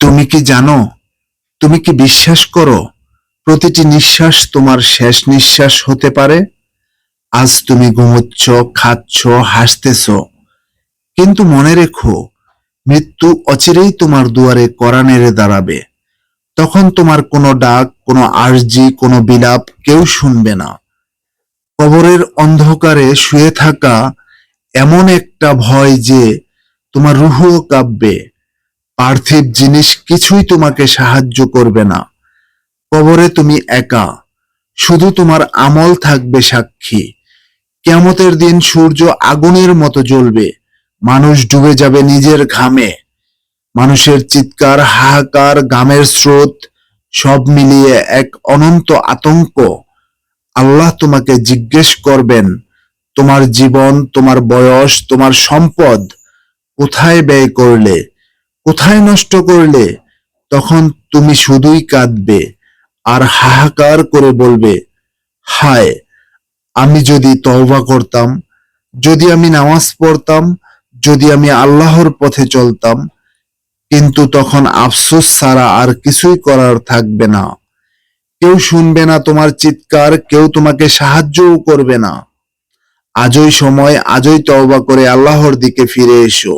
তুমি কি জানো, তুমি কি বিশ্বাস করো প্রতিটি নিঃশ্বাস তোমার শেষ নিঃশ্বাস হতে পারে? আজ তুমি ঘুমোচ্ছ, খাচ্ছ, হাসতেছ, কিন্তু মনে রেখো, মৃত্যু অচিরেই তোমার দুয়ারে কড়া নেড়ে দাঁড়াবে। তখন তোমার কোনো ডাক, কোনো আর্জি, কোনো বিলাপ কেউ শুনবে না। কবরের অন্ধকারে শুয়ে থাকা এমন একটা ভয় যে তোমার রুহও কাঁপবে। পার্থিব জিনিস কিছুই তোমাকে সাহায্য করবে না। কবরে তুমি একা, শুধু তোমার আমল থাকবে সাক্ষী। কিয়ামতের দিন সূর্য আগুনের মতো জ্বলবে, মানুষ ডুবে যাবে নিজের ঘামে। মানুষের চিৎকার, হাহাকার, ঘামের স্রোত, সব মিলিয়ে এক অনন্ত আতঙ্ক। আল্লাহ তোমাকে জিজ্ঞেস করবেন, তোমার জীবন, তোমার বয়স, তোমার সম্পদ কোথায় ব্যয় করলে, কোথায় নষ্ট করলে? তখন তুমি শুধুই কাঁদবে আর হাহাকার করে বলবে, হায়, আমি যদি তওবা করতাম, যদি আমি নামাজ পড়তাম, যদি আমি আল্লাহর পথে চলতাম। কিন্তু তখন আফসোস ছাড়া আর কিছুই করার থাকবে না। কেউ শুনবে না তোমার চিৎকার, কেউ তোমাকে সাহায্যও করবে না। আজই সময়, আজই তওবা করে আল্লাহর দিকে ফিরে এসো।